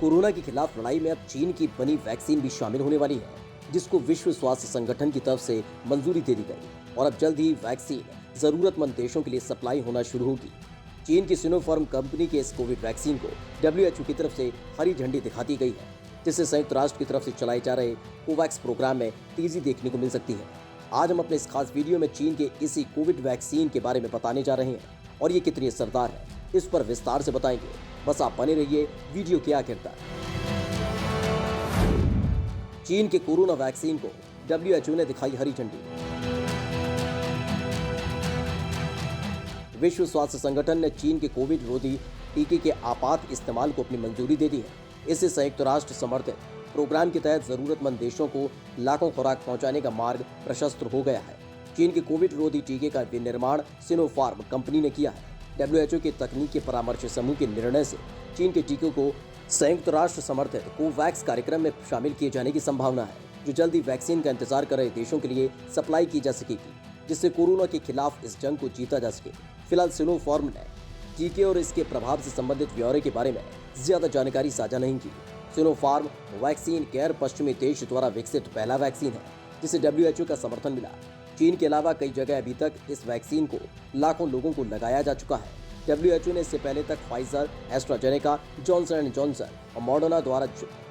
Corona के खिलाफ लड़ाई में अब चीन की बनी वैक्सीन भी शामिल होने वाली है, जिसको विश्व स्वास्थ्य संगठन की तरफ से मंजूरी दे दी गई और अब जल्द ही वैक्सीन जरूरतमंद देशों के लिए सप्लाई होना शुरू होगी। चीन की सिनोफार्म कंपनी के इस कोविड वैक्सीन को WHO की तरफ से हरी झंडी दिखा दी गई है, जिससे संयुक्त राष्ट्र की तरफ से चलाए जा रहे कोवैक्स प्रोग्राम में तेजी देखने को मिल सकती है। आज हम अपने इस खास वीडियो में चीन के इसी कोविड वैक्सीन के बारे में बताने जा रहे हैं और ये कितनी असरदार है, इस पर विस्तार से बताएंगे। बस आप बने रहिए वीडियो के आखिर तक। चीन के कोरोना वैक्सीन को WHO ने दिखाई हरी झंडी। विश्व स्वास्थ्य संगठन ने चीन के कोविड रोधी टीके के आपात इस्तेमाल को अपनी मंजूरी दे दी है। इससे संयुक्त राष्ट्र समर्थित प्रोग्राम के तहत जरूरतमंद देशों को लाखों खुराक पहुंचाने का मार्ग प्रशस्त हो गया है। चीन के कोविड रोधी टीके का विनिर्माण सिनोफार्म कंपनी ने किया है। WHO के तकनीकी परामर्श समूह के निर्णय से चीन के टीकों को संयुक्त राष्ट्र समर्थित कोवैक्स कार्यक्रम में शामिल किए जाने की संभावना है, जो जल्दी वैक्सीन का इंतजार कर रहे देशों के लिए सप्लाई की जा सकेगी, जिससे कोरोना के खिलाफ इस जंग को जीता जा सके। फिलहाल सिनोफार्म ने टीके और इसके प्रभाव से संबंधित ब्यौरे के बारे में ज्यादा जानकारी साझा नहीं की। सिनोफार्म वैक्सीन केयर पश्चिमी देश द्वारा विकसित पहला वैक्सीन है, जिसे WHO का समर्थन मिला। चीन के अलावा कई जगह अभी तक इस वैक्सीन को लाखों लोगों को लगाया जा चुका है। WHO ने इससे पहले तक Pfizer, AstraZeneca, Johnson and Johnson और मॉडर्ना द्वारा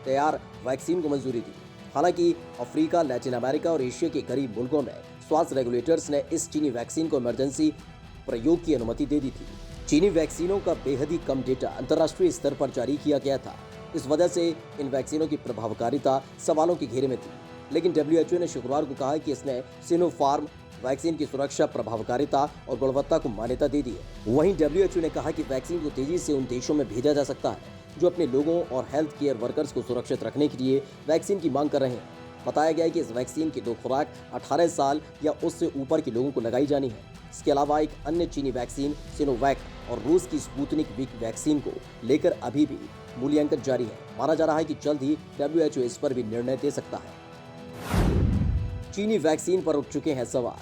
तैयार वैक्सीन को मंजूरी दी। हालांकि अफ्रीका, लैटिन अमेरिका और एशिया के गरीब मुल्कों में स्वास्थ्य रेगुलेटर्स ने इस चीनी वैक्सीन को इमरजेंसी प्रयोग की अनुमति दे दी थी। चीनी वैक्सीनों का बेहद ही कम डेटा अंतर्राष्ट्रीय स्तर पर जारी किया गया था। इस वजह से इन वैक्सीनों की प्रभावकारिता सवालों के घेरे में थी, लेकिन WHO ने शुक्रवार को कहा कि इसने सिनोफार्म वैक्सीन की सुरक्षा, प्रभावकारिता और गुणवत्ता को मान्यता दे दी है। वहीं WHO ने कहा कि वैक्सीन को तेजी से उन देशों में भेजा जा सकता है जो अपने लोगों और हेल्थ केयर वर्कर्स को सुरक्षित रखने के लिए वैक्सीन की मांग कर रहे हैं। बताया गया है कि इस वैक्सीन की 2 खुराक 18 साल या उससे ऊपर के लोगों को लगाई जानी है। इसके अलावा एक अन्य चीनी वैक्सीन सिनोवैक और रूस की स्पुतनिक वी वैक्सीन को लेकर अभी भी मूल्यांकन जारी है। माना जा रहा है कि जल्द ही WHO इस पर भी निर्णय दे सकता है। चीनी वैक्सीन पर उठ चुके हैं सवाल।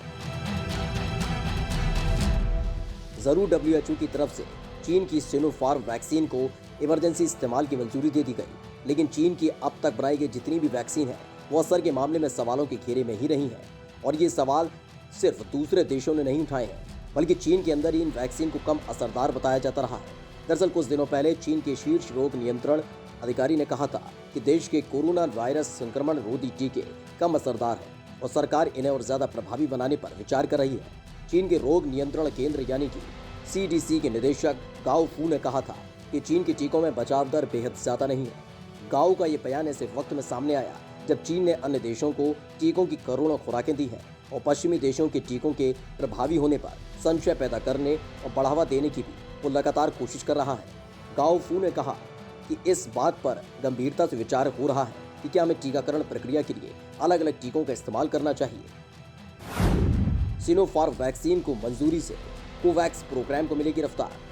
जरूर WHO की तरफ से चीन की सिनोफार्म वैक्सीन को इमरजेंसी इस्तेमाल की मंजूरी दे दी गई, लेकिन चीन की अब तक बनाई गई जितनी भी वैक्सीन है वो असर के मामले में सवालों के घेरे में ही रही है। और ये सवाल सिर्फ दूसरे देशों ने नहीं उठाए हैं, बल्कि चीन के अंदर ही इन वैक्सीन को कम असरदार बताया जाता रहा है। दरअसल कुछ दिनों पहले चीन के शीर्ष रोग नियंत्रण अधिकारी ने कहा था कि देश के कोरोना वायरस संक्रमण रोधी टीके कम असरदार हैं और सरकार इन्हें और ज्यादा प्रभावी बनाने पर विचार कर रही है। चीन के रोग नियंत्रण केंद्र यानी कि CDC के निदेशक गाओ फू ने कहा था कि चीन के टीकों में बचाव दर बेहद ज्यादा नहीं है। गाओ का ये बयान ऐसे वक्त में सामने आया जब चीन ने अन्य देशों को टीकों की करोड़ों खुराकें दी हैं और पश्चिमी देशों के टीकों के प्रभावी होने पर संशय पैदा करने और बढ़ावा देने की भी वो लगातार कोशिश कर रहा है। गाओ फू ने कहा कि इस बात पर गंभीरता से विचार हो रहा है कि क्या हमें टीकाकरण प्रक्रिया के लिए अलग अलग टीकों का इस्तेमाल करना चाहिए। सिनोफार्म वैक्सीन को मंजूरी से कोवैक्स प्रोग्राम को मिलेगी रफ्तार।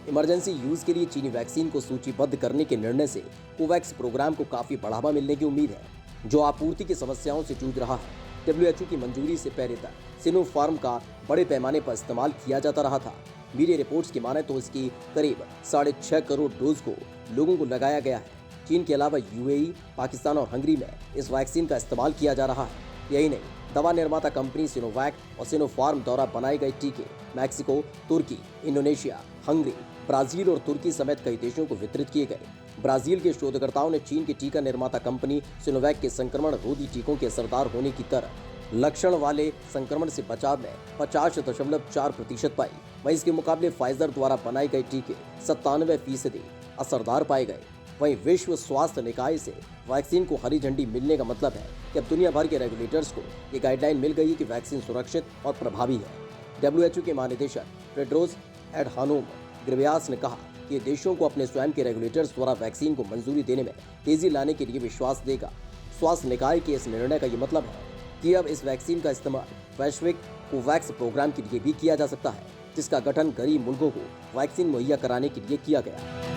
इमरजेंसी यूज के लिए चीनी वैक्सीन को सूचीबद्ध करने के निर्णय से कोवैक्स प्रोग्राम को काफी बढ़ावा मिलने की उम्मीद है, जो आपूर्ति की समस्याओं से जूझ रहा है। WHO की मंजूरी से पहले तक सिनोफार्म का बड़े पैमाने पर इस्तेमाल किया जाता रहा था। मीडिया रिपोर्ट्स की माने तो इसकी करीब 6.5 करोड़ डोज को लोगों को लगाया गया है। चीन के अलावा UAE, पाकिस्तान और हंगरी में इस वैक्सीन का इस्तेमाल किया जा रहा है। यही नहीं, दवा निर्माता कंपनी सिनोवैक और सिनोफार्म द्वारा बनाए गए टीके मैक्सिको, तुर्की, इंडोनेशिया, हंगरी, ब्राजील और तुर्की समेत कई देशों को वितरित किए गए। ब्राजील के शोधकर्ताओं ने चीन की टीका निर्माता कंपनी सिनोवैक के संक्रमण रोधी टीकों के असरदार होने की दर लक्षण वाले संक्रमण से बचाव में 50.4% पाई। वहीं इसके मुकाबले फाइजर द्वारा बनाए गए टीके 97% असरदार पाए गए। वहीं विश्व स्वास्थ्य निकाय से वैक्सीन को हरी झंडी मिलने का मतलब है कि अब दुनिया भर के रेगुलेटर्स को ये गाइडलाइन मिल गई है कि वैक्सीन सुरक्षित और प्रभावी है। WHO के महानिदेशक टेड्रोस एडहानोम घेब्रेयेसस ने कहा कि देशों को अपने स्वयं के रेगुलेटर्स द्वारा वैक्सीन को मंजूरी देने में तेजी लाने के लिए विश्वास देगा। स्वास्थ्य निकाय के इस निर्णय का ये मतलब है कि अब इस वैक्सीन का इस्तेमाल वैश्विक कोवैक्स प्रोग्राम के लिए भी किया जा सकता है, जिसका गठन गरीब मुल्कों को वैक्सीन मुहैया कराने के लिए किया गया है।